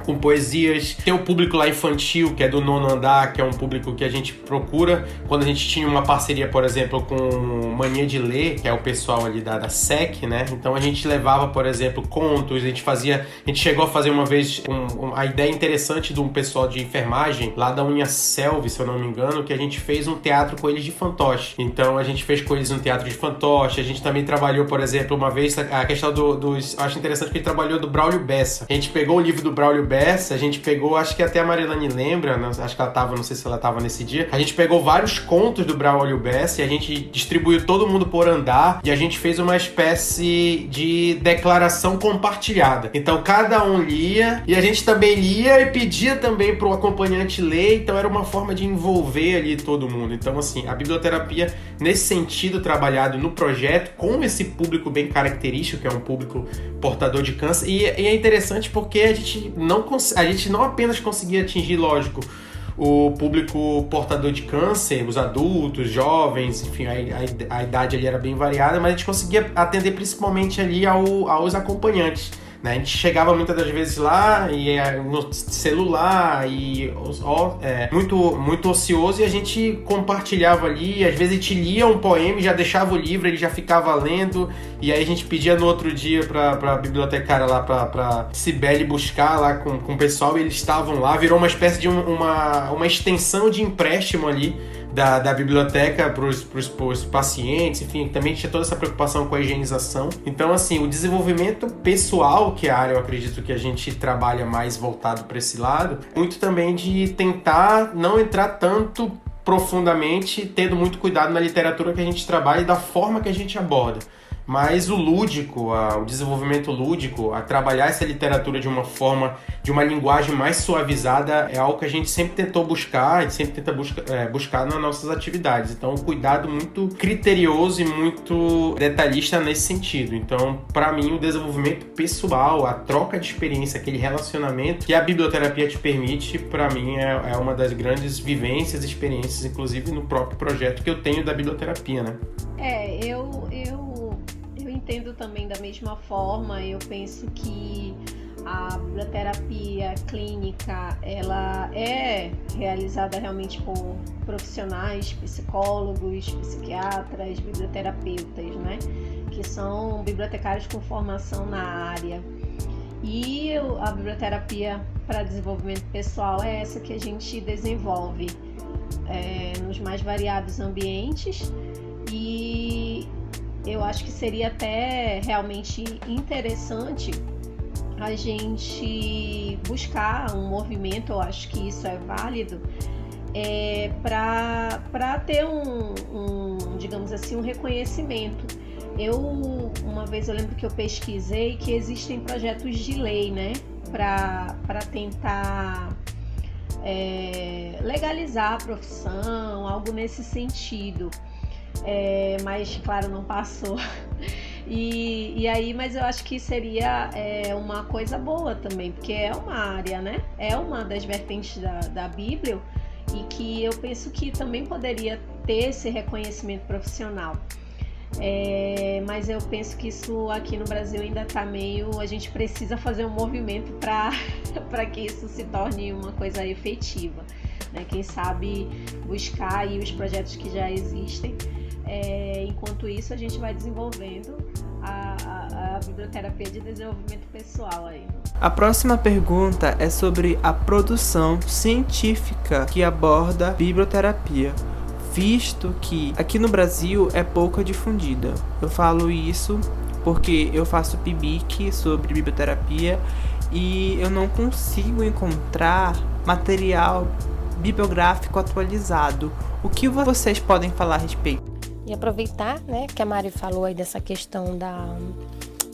com poesias. Tem o público lá infantil, que é do Nono Andar, que é um público que a gente procura. Quando a gente tinha uma parceria, por exemplo, com Mania de Ler, que é o pessoal ali da SEC, né? Então a gente levava, por exemplo, contos, a gente chegou a fazer uma vez a ideia interessante de um pessoal de enfermagem, lá da Uniaselv, se eu não me engano, que a gente fez um teatro com eles de fantoche. Então a gente fez com eles um teatro de fantoche, a gente também trabalhou, por exemplo, uma vez a questão dos... Eu acho interessante que a gente trabalhou do Braulio Bessa. A gente pegou o livro do Braulio Bess, a gente pegou, acho que até a Marilane lembra, acho que ela tava, não sei se ela tava nesse dia, a gente pegou vários contos do Braulio Bess e a gente distribuiu todo mundo por andar e a gente fez uma espécie de declaração compartilhada. Então cada um lia e a gente também lia e pedia também pro acompanhante ler, então era uma forma de envolver ali todo mundo. Então assim, a biblioterapia nesse sentido trabalhado no projeto com esse público bem característico, que é um público portador de câncer, e é interessante porque a gente não apenas conseguia atingir, lógico, o público portador de câncer, os adultos, jovens, enfim, a idade ali era bem variada, mas a gente conseguia atender principalmente ali aos acompanhantes, né? A gente chegava muitas das vezes lá e no celular e muito ocioso, e a gente compartilhava ali, às vezes a gente lia um poema e já deixava o livro, ele já ficava lendo, e aí a gente pedia no outro dia pra bibliotecária lá, pra Cibele buscar lá com o pessoal, e eles estavam lá, virou uma espécie de uma extensão de empréstimo ali da biblioteca para os pacientes, enfim, também tinha toda essa preocupação com a higienização. Então, assim, o desenvolvimento pessoal, que é a área, eu acredito que a gente trabalha mais voltado para esse lado, muito também de tentar não entrar tanto profundamente, tendo muito cuidado na literatura que a gente trabalha e da forma que a gente aborda. Mas o lúdico, o desenvolvimento lúdico, a trabalhar essa literatura de uma forma, de uma linguagem mais suavizada, é algo que a gente sempre tentou buscar, a gente sempre tenta buscar nas nossas atividades. Então, um cuidado muito criterioso e muito detalhista nesse sentido. Então, para mim, o desenvolvimento pessoal, a troca de experiência, aquele relacionamento que a biblioterapia te permite, para mim, é uma das grandes vivências e experiências, inclusive no próprio projeto que eu tenho da biblioterapia, né? Eu entendo também da mesma forma. Eu penso que a biblioterapia clínica, ela é realizada realmente por profissionais, psicólogos, psiquiatras, biblioterapeutas, né? Que são bibliotecários com formação na área. E a biblioterapia para desenvolvimento pessoal é essa que a gente desenvolve nos mais variados ambientes, e eu acho que seria até realmente interessante a gente buscar um movimento, eu acho que isso é válido, para ter digamos assim, um reconhecimento. Uma vez eu lembro que eu pesquisei que existem projetos de lei, né, para tentar legalizar a profissão, algo nesse sentido. Mas claro, não passou. E aí, mas eu acho que seria uma coisa boa também, porque é uma área, né? É uma das vertentes da Bíblia, e que eu penso que também poderia ter esse reconhecimento profissional. Mas eu penso que isso aqui no Brasil ainda está meio... A gente precisa fazer um movimento para que isso se torne uma coisa efetiva, né? Quem sabe buscar aí os projetos que já existem. Enquanto isso, a gente vai desenvolvendo a biblioterapia de desenvolvimento pessoal aí. A próxima pergunta é sobre a produção científica que aborda biblioterapia, visto que aqui no Brasil é pouco difundida. Eu falo isso porque eu faço PIBIC sobre biblioterapia e eu não consigo encontrar material bibliográfico atualizado. O que vocês podem falar a respeito? E aproveitar, né, que a Mari falou aí dessa questão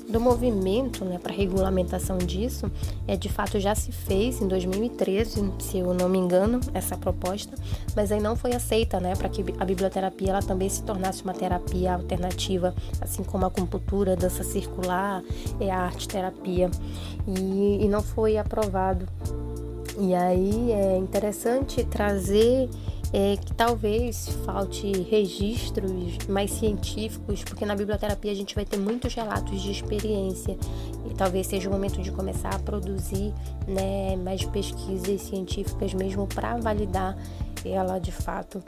do movimento, né, para regulamentação disso, de fato já se fez em 2013, se eu não me engano, essa proposta, mas aí não foi aceita, né, para que a biblioterapia ela também se tornasse uma terapia alternativa, assim como a acupuntura, dança circular, a arte-terapia, e não foi aprovado. E aí é interessante trazer que talvez falte registros mais científicos, porque na biblioterapia a gente vai ter muitos relatos de experiência e talvez seja o momento de começar a produzir, né, mais pesquisas científicas mesmo para validar ela de fato.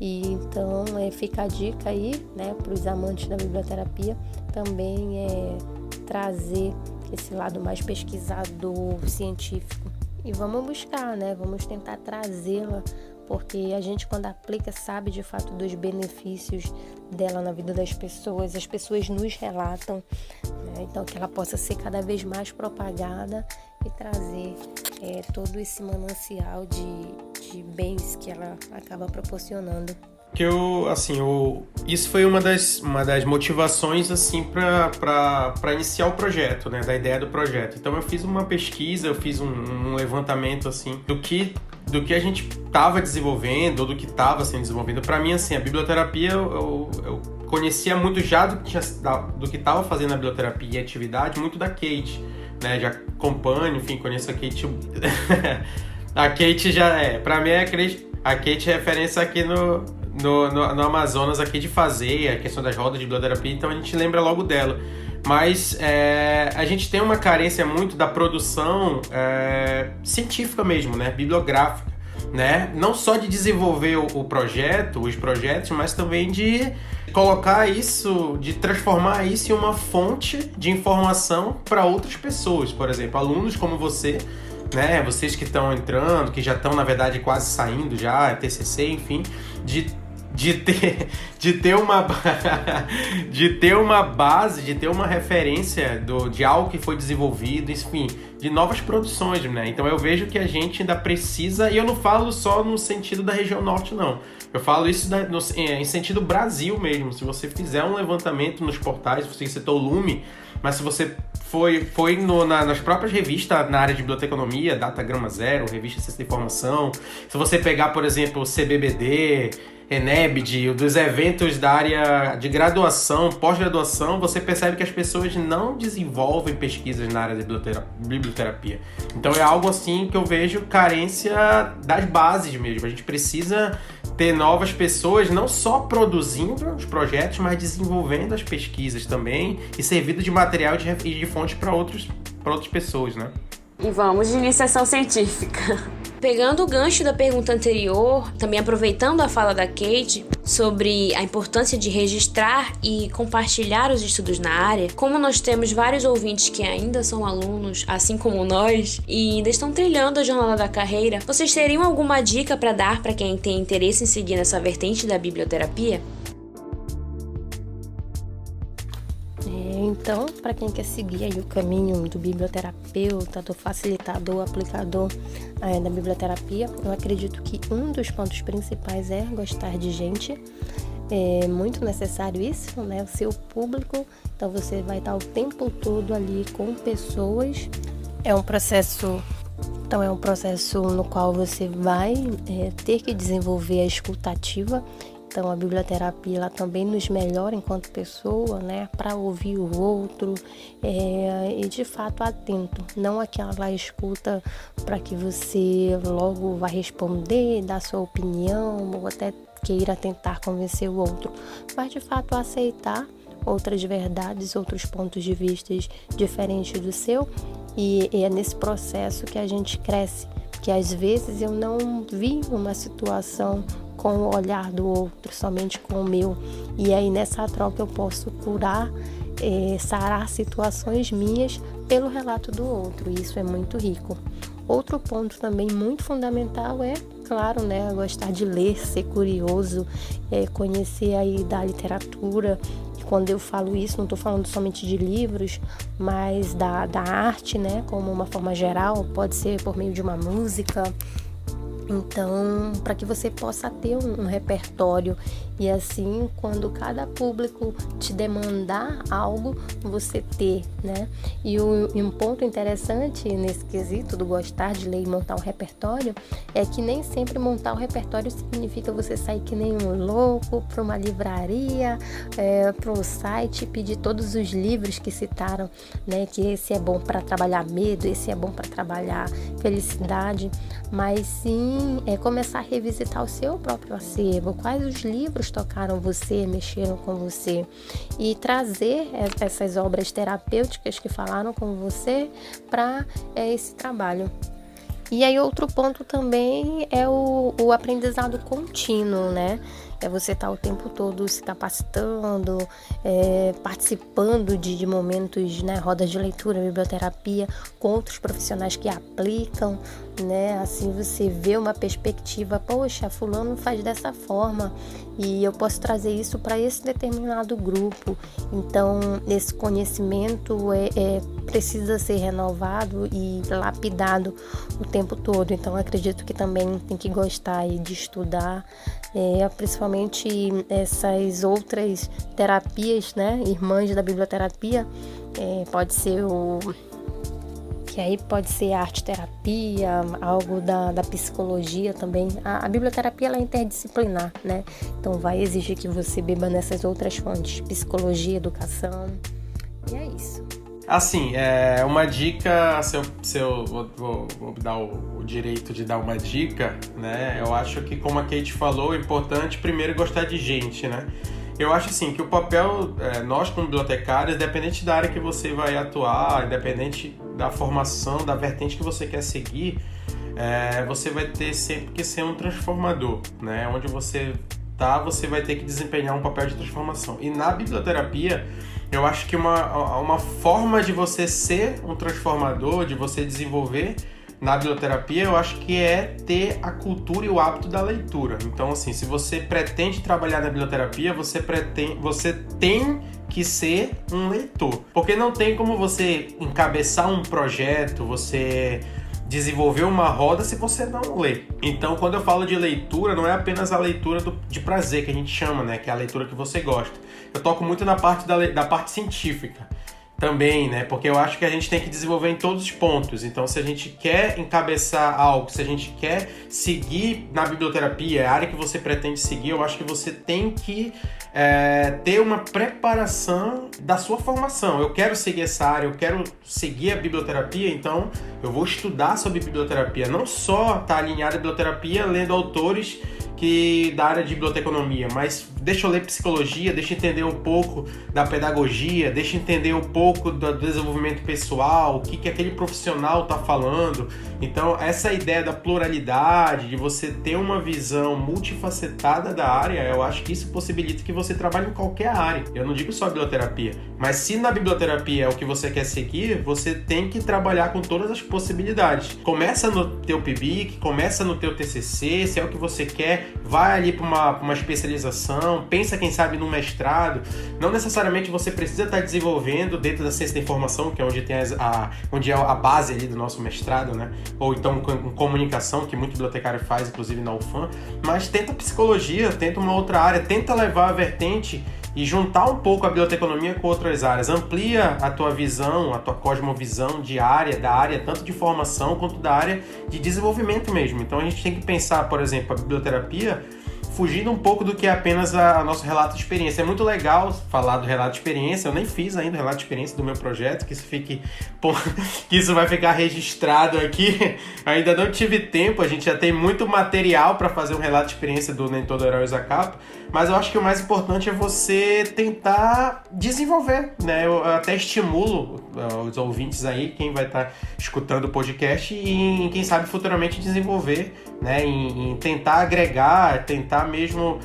E então fica a dica aí, né, para os amantes da biblioterapia também trazer esse lado mais pesquisador, científico. E vamos buscar, né, vamos tentar trazê-la, porque a gente, quando aplica, sabe de fato dos benefícios dela na vida das pessoas, as pessoas nos relatam, né? Então que ela possa ser cada vez mais propagada e trazer todo esse manancial de bens que ela acaba proporcionando. Isso foi uma das motivações, assim, para iniciar o projeto, né, da ideia do projeto. Então eu fiz uma pesquisa, eu fiz um levantamento, assim, do que a gente estava desenvolvendo, ou do que estava sendo desenvolvido. Para mim, assim, a biblioterapia, eu conhecia muito já do que estava fazendo a biblioterapia e a atividade, muito da Kate, né, já acompanho, enfim, conheço a Kate. A Kate para mim, a Kate é referência aqui no Amazonas, aqui de fazer a questão das rodas de biblioterapia, então a gente lembra logo dela. Mas a gente tem uma carência muito da produção científica mesmo, né, bibliográfica, né, não só de desenvolver os projetos, mas também de colocar isso, de transformar isso em uma fonte de informação para outras pessoas, por exemplo, alunos como você, né, vocês que estão entrando, que já estão, na verdade, quase saindo já, TCC, enfim, de ter uma base, de ter uma referência de algo que foi desenvolvido, enfim, de novas produções, né? Então eu vejo que a gente ainda precisa, e eu não falo só no sentido da região norte, não. Eu falo isso em sentido Brasil mesmo. Se você fizer um levantamento nos portais, você citou o Lume, mas se você foi nas próprias revistas na área de biblioteconomia, Datagrama Zero, Revista Ciência de Informação, se você pegar, por exemplo, o CBBD, ENEBD, dos eventos da área de graduação, pós-graduação, você percebe que as pessoas não desenvolvem pesquisas na área de biblioterapia. Então é algo assim que eu vejo carência das bases mesmo. A gente precisa ter novas pessoas, não só produzindo os projetos, mas desenvolvendo as pesquisas também e servindo de material e de fonte para outras pessoas, né? E vamos de iniciação científica. Pegando o gancho da pergunta anterior, também aproveitando a fala da Kate sobre a importância de registrar e compartilhar os estudos na área, como nós temos vários ouvintes que ainda são alunos, assim como nós, e ainda estão trilhando a jornada da carreira, vocês teriam alguma dica para dar para quem tem interesse em seguir nessa vertente da biblioterapia? Então, para quem quer seguir aí o caminho do biblioterapeuta, do facilitador, aplicador da biblioterapia, eu acredito que um dos pontos principais é gostar de gente. É muito necessário isso, né? O seu público, então você vai estar o tempo todo ali com pessoas. É um processo no qual você vai ter que desenvolver a escuta ativa. Então, a biblioterapia ela também nos melhora enquanto pessoa, né, para ouvir o outro e de fato atento, não aquela escuta para que você logo vá responder, dar sua opinião ou até queira tentar convencer o outro, mas de fato aceitar outras verdades, outros pontos de vista diferentes do seu e é nesse processo que a gente cresce, porque às vezes eu não vi uma situação com o olhar do outro, somente com o meu. E aí nessa troca eu posso curar, sarar situações minhas pelo relato do outro. E isso é muito rico. Outro ponto também muito fundamental é, claro, né, gostar de ler, ser curioso, conhecer aí da literatura. E quando eu falo isso, não estou falando somente de livros, mas da arte, né, como uma forma geral, pode ser por meio de uma música. Então, para que você possa ter um repertório e assim, quando cada público te demandar algo, você ter, né? E um ponto interessante nesse quesito do gostar de ler e montar um repertório é que nem sempre montar um repertório significa você sair que nem um louco para uma livraria, para um site e pedir todos os livros que citaram, né? Que esse é bom para trabalhar medo, esse é bom para trabalhar felicidade, mas sim começar a revisitar o seu próprio acervo, quais os livros tocaram você, mexeram com você e trazer essas obras terapêuticas que falaram com você para esse trabalho. E aí outro ponto também é o aprendizado contínuo, né? é você estar o tempo todo se capacitando, participando de momentos, né, rodas de leitura, biblioterapia, com outros profissionais que aplicam, né? Assim você vê uma perspectiva, poxa, fulano faz dessa forma e eu posso trazer isso para esse determinado grupo. Então, esse conhecimento precisa ser renovado e lapidado o tempo todo. Então, acredito que também tem que gostar de estudar, principalmente essas outras terapias, né, irmãs da biblioterapia, pode ser que aí pode ser arte-terapia, algo da psicologia também. A biblioterapia ela é interdisciplinar, né? Então vai exigir que você beba nessas outras fontes, psicologia, educação, e é isso. Assim, uma dica, se eu vou dar o direito de dar uma dica, né? Eu acho que, como a Kate falou, é importante primeiro gostar de gente, né? Eu acho assim que o papel, nós como bibliotecários, independente da área que você vai atuar, independente da formação, da vertente que você quer seguir, você vai ter sempre que ser um transformador, né? Onde você tá, você vai ter que desempenhar um papel de transformação. E na biblioterapia, eu acho que uma forma de você ser um transformador, de você desenvolver na biblioterapia, eu acho que é ter a cultura e o hábito da leitura. Então, assim, se você pretende trabalhar na biblioterapia, você tem que ser um leitor. Porque não tem como você encabeçar um projeto, você desenvolver uma roda se você não lê. Então, quando eu falo de leitura, não é apenas a leitura de prazer que a gente chama, né? Que é a leitura que você gosta. Eu toco muito na parte da parte científica também, né? Porque eu acho que a gente tem que desenvolver em todos os pontos. Então, se a gente quer encabeçar algo, se a gente quer seguir na biblioterapia, a área que você pretende seguir, eu acho que você tem que ter uma preparação da sua formação. Eu quero seguir essa área, eu quero seguir a biblioterapia, então eu vou estudar sobre biblioterapia. Não só estar alinhado à biblioterapia lendo autores da área de biblioteconomia, mas deixa eu ler psicologia, deixa eu entender um pouco da pedagogia, deixa eu entender um pouco do desenvolvimento pessoal, o que aquele profissional está falando. Então, essa ideia da pluralidade, de você ter uma visão multifacetada da área, eu acho que isso possibilita que você trabalhe em qualquer área. Eu não digo só biblioterapia, mas se na biblioterapia é o que você quer seguir, você tem que trabalhar com todas as possibilidades. Começa no teu PIBIC, começa no teu TCC, se é o que você quer, vai ali para uma especialização, pensa quem sabe no mestrado. Não necessariamente você precisa estar desenvolvendo dentro da ciência da informação, que é onde tem onde é a base ali do nosso mestrado, né? Ou então com comunicação, que muito bibliotecário faz, inclusive na UFAM, mas tenta psicologia, tenta uma outra área, tenta levar a vertente e juntar um pouco a biblioteconomia com outras áreas. Amplia a tua visão, a tua cosmovisão da área tanto de formação quanto da área de desenvolvimento mesmo. Então a gente tem que pensar, por exemplo, a biblioterapia fugindo um pouco do que é apenas a nosso relato de experiência. É muito legal falar do relato de experiência, eu nem fiz ainda o relato de experiência do meu projeto, que isso vai ficar registrado aqui. Ainda não tive tempo, a gente já tem muito material para fazer um relato de experiência do Nem Todo Herói Usa Capa, mas eu acho que o mais importante é você tentar desenvolver, né? Eu até estimulo os ouvintes aí, quem vai estar escutando o podcast, e quem sabe futuramente desenvolver, né? Em tentar agregar, tentar mesmo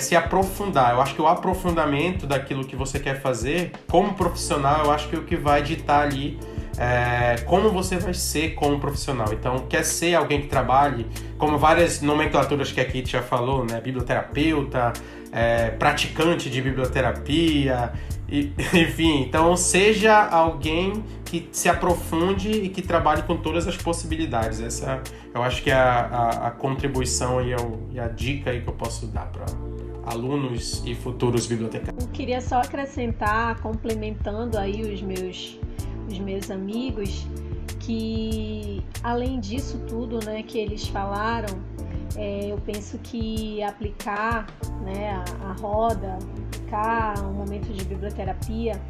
se aprofundar. Eu acho que o aprofundamento daquilo que você quer fazer como profissional, eu acho que é o que vai ditar ali como você vai ser como profissional. Então, quer ser alguém que trabalhe, como várias nomenclaturas que a Kate já falou, né? Biblioterapeuta, praticante de biblioterapia, enfim. Então, seja alguém que se aprofunde e que trabalhe com todas as possibilidades. Essa, eu acho que é a contribuição e a dica aí que eu posso dar para alunos e futuros bibliotecários. Eu queria só acrescentar, complementando aí os meus amigos, que além disso tudo, né, que eles falaram, eu penso que aplicar, né, a roda, aplicar um momento de biblioterapia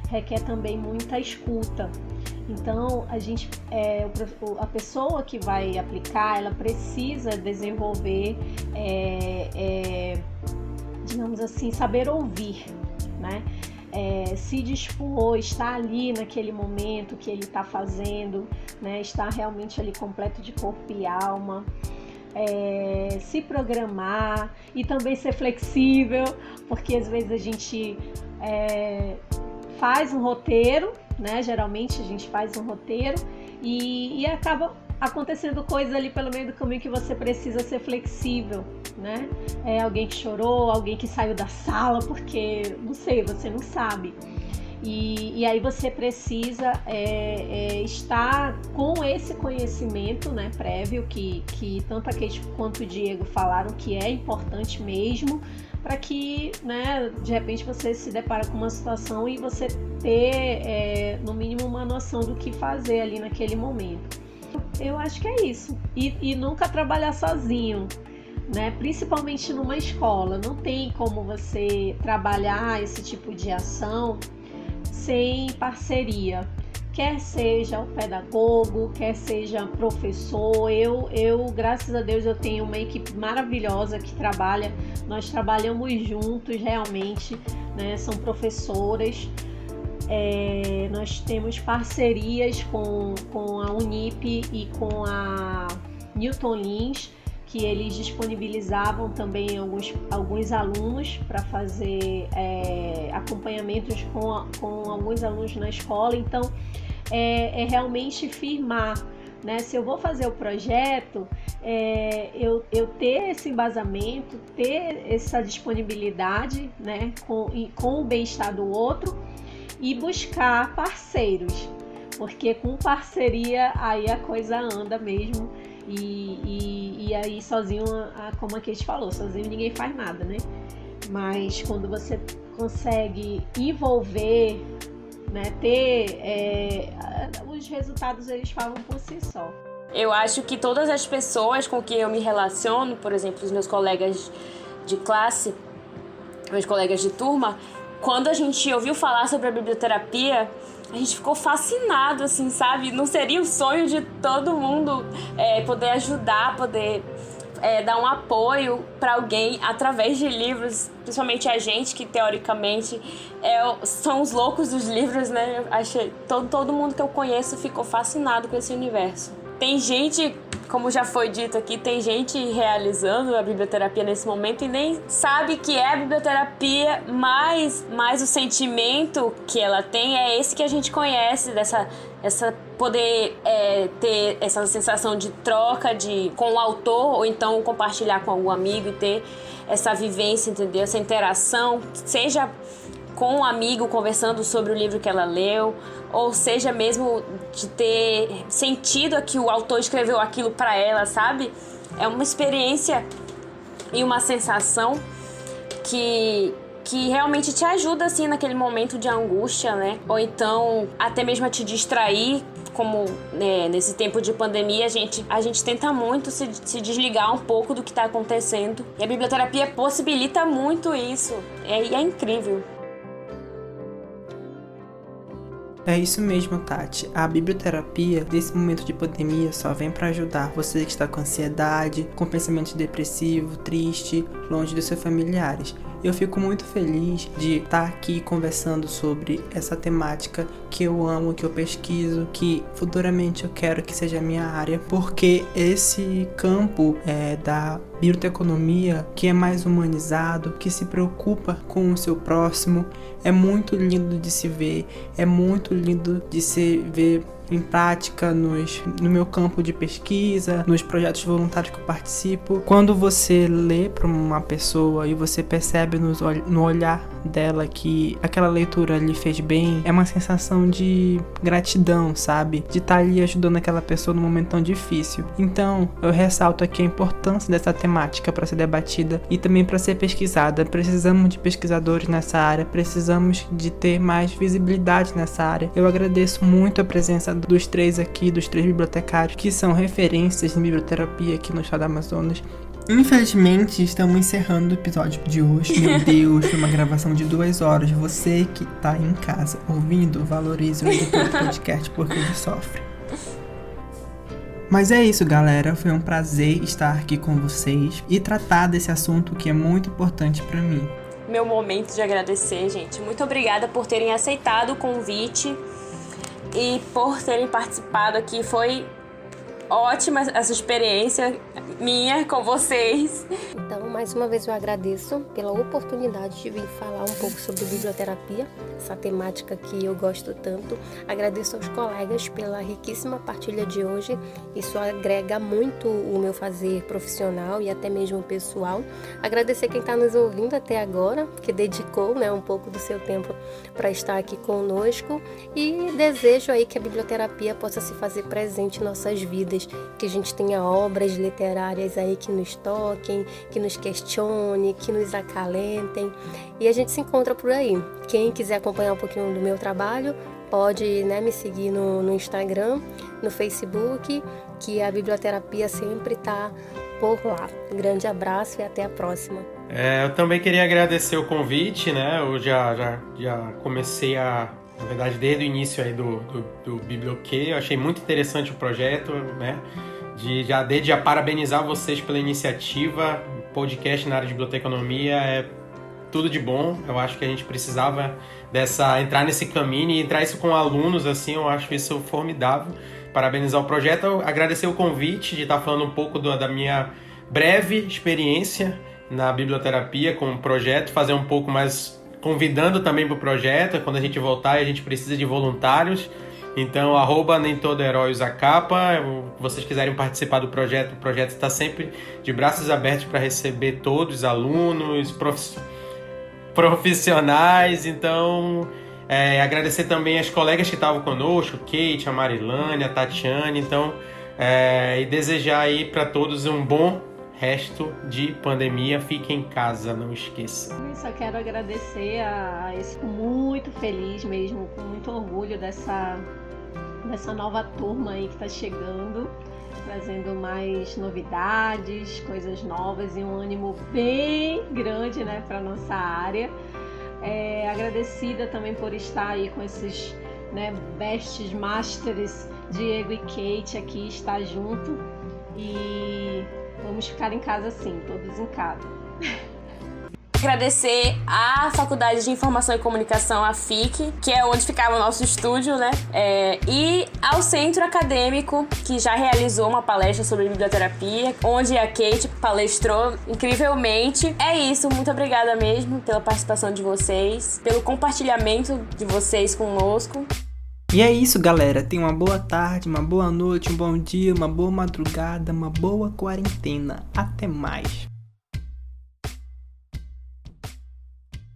requer também muita escuta. Então, a pessoa que vai aplicar, ela precisa desenvolver, digamos assim, saber ouvir, né? Se dispor, estar ali naquele momento que ele está fazendo, né? Estar realmente ali completo de corpo e alma. se programar e também ser flexível, porque às vezes a gente faz um roteiro, né? Geralmente a gente faz um roteiro e acaba acontecendo coisas ali pelo meio do caminho que você precisa ser flexível, né? Alguém que chorou, alguém que saiu da sala porque, não sei, você não sabe. E aí você precisa estar com esse conhecimento, né, prévio, que tanto a Kate quanto o Diego falaram que é importante mesmo, para que, né, de repente você se depara com uma situação e você ter, no mínimo, uma noção do que fazer ali naquele momento. Eu acho que é isso. E nunca trabalhar sozinho, né? Principalmente numa escola. Não tem como você trabalhar esse tipo de ação sem parceria, quer seja o pedagogo, quer seja professor. Eu graças a Deus, eu tenho uma equipe maravilhosa que trabalha, nós trabalhamos juntos realmente, né? São professoras, nós temos parcerias com a Unip e com a Newton Lins, que eles disponibilizavam também alguns alunos para fazer acompanhamentos com alguns alunos na escola. Então, realmente firmar, né? Se eu vou fazer o projeto, eu ter esse embasamento, ter essa disponibilidade, né? com o bem-estar do outro e buscar parceiros, porque com parceria aí a coisa anda mesmo. E aí sozinho, como a Kate falou, sozinho ninguém faz nada, né? Mas quando você consegue envolver, né, ter os resultados, eles falam por si só. Eu acho que todas as pessoas com quem eu me relaciono, por exemplo, os meus colegas de classe, meus colegas de turma, quando a gente ouviu falar sobre a biblioterapia, a gente ficou fascinado, assim, sabe? Não seria o sonho de todo mundo poder ajudar, poder dar um apoio para alguém através de livros, principalmente a gente que teoricamente são os loucos dos livros, né? Achei todo mundo que eu conheço ficou fascinado com esse universo. Tem gente, como já foi dito aqui, tem gente realizando a biblioterapia nesse momento e nem sabe que é a biblioterapia, mas o sentimento que ela tem é esse que a gente conhece, essa poder ter essa sensação de troca com o autor, ou então compartilhar com algum amigo e ter essa vivência, entendeu? Essa interação, seja com um amigo conversando sobre o livro que ela leu, ou seja mesmo de ter sentido que o autor escreveu aquilo para ela, sabe? É uma experiência e uma sensação que realmente te ajuda, assim, naquele momento de angústia, né? Ou então até mesmo a te distrair, como nesse tempo de pandemia a gente tenta muito se desligar um pouco do que está acontecendo. E a biblioterapia possibilita muito isso. E é incrível. É isso mesmo, Tati. A biblioterapia, nesse momento de pandemia, só vem para ajudar você que está com ansiedade, com pensamento depressivo, triste, longe dos seus familiares. Eu fico muito feliz de estar aqui conversando sobre essa temática que eu amo, que eu pesquiso, que futuramente eu quero que seja a minha área, porque esse campo da biblioteconomia, que é mais humanizado, que se preocupa com o seu próximo, é muito lindo de se ver, é muito lindo de se ver em prática no meu campo de pesquisa, nos projetos voluntários que eu participo. Quando você lê para uma pessoa e você percebe no olhar dela que aquela leitura lhe fez bem, é uma sensação de gratidão, sabe? De estar ali ajudando aquela pessoa num momento tão difícil. Então, eu ressalto aqui a importância dessa temática para ser debatida e também para ser pesquisada. Precisamos de pesquisadores nessa área, precisamos de ter mais visibilidade nessa área. Eu agradeço muito a presença dos três bibliotecários que são referências em biblioterapia aqui no estado do Amazonas. Infelizmente, estamos encerrando o episódio de hoje. Meu Deus, foi uma gravação de 2 horas. Você que tá em casa ouvindo, valorize o editor do podcast porque ele sofre. Mas é isso, galera. Foi um prazer estar aqui com vocês e tratar desse assunto que é muito importante pra mim. Meu momento de agradecer, gente. Muito obrigada por terem aceitado o convite e por terem participado aqui. Foi ótima essa experiência. minha com vocês. Então, mais uma vez eu agradeço pela oportunidade de vir falar um pouco sobre biblioterapia, essa temática que eu gosto tanto. Agradeço aos colegas pela riquíssima partilha de hoje. Isso agrega muito o meu fazer profissional e até mesmo pessoal. Agradecer quem está nos ouvindo até agora, que dedicou, né, um pouco do seu tempo para estar aqui conosco, e desejo aí que a biblioterapia possa se fazer presente em nossas vidas, que a gente tenha obras literárias aí que nos toquem, que nos questione, que nos acalentem, e a gente se encontra por aí. Quem quiser acompanhar um pouquinho do meu trabalho, pode, né, me seguir no Instagram, no Facebook, que a biblioterapia sempre está por lá. Um grande abraço e até a próxima. Eu também queria agradecer o convite, né? Eu já comecei na verdade, desde o início aí do Biblioquê, eu achei muito interessante o projeto, né? Desde parabenizar vocês pela iniciativa. Podcast na área de biblioteconomia é tudo de bom. Eu acho que a gente precisava entrar nesse caminho e entrar isso com alunos, assim, eu acho isso formidável. Parabenizar o projeto, agradecer o convite de estar falando um pouco da minha breve experiência na biblioterapia com o projeto, fazer um pouco mais convidando também para o projeto. Quando a gente voltar, a gente precisa de voluntários. Então, @nem todo herói usa capa. Se vocês quiserem participar do projeto, o projeto está sempre de braços abertos para receber todos, alunos, profissionais. Então, agradecer também as colegas que estavam conosco, Kate, a Marilane, a Tatiane. Então, e desejar aí para todos um bom resto de pandemia. Fiquem em casa, não esqueça. Eu só quero agradecer a esse, muito feliz mesmo, com muito orgulho dessa nova turma aí que está chegando, trazendo mais novidades, coisas novas e um ânimo bem grande, né, para nossa área. Agradecida também por estar aí com esses, né, bestes, masters, Diego e Kate aqui, estar junto, e vamos ficar em casa sim, todos em casa. Agradecer à Faculdade de Informação e Comunicação, a FIC, que é onde ficava o nosso estúdio, né? E ao Centro Acadêmico, que já realizou uma palestra sobre biblioterapia, onde a Kate palestrou incrivelmente. É isso, muito obrigada mesmo pela participação de vocês, pelo compartilhamento de vocês conosco. E é isso, galera. Tenha uma boa tarde, uma boa noite, um bom dia, uma boa madrugada, uma boa quarentena. Até mais.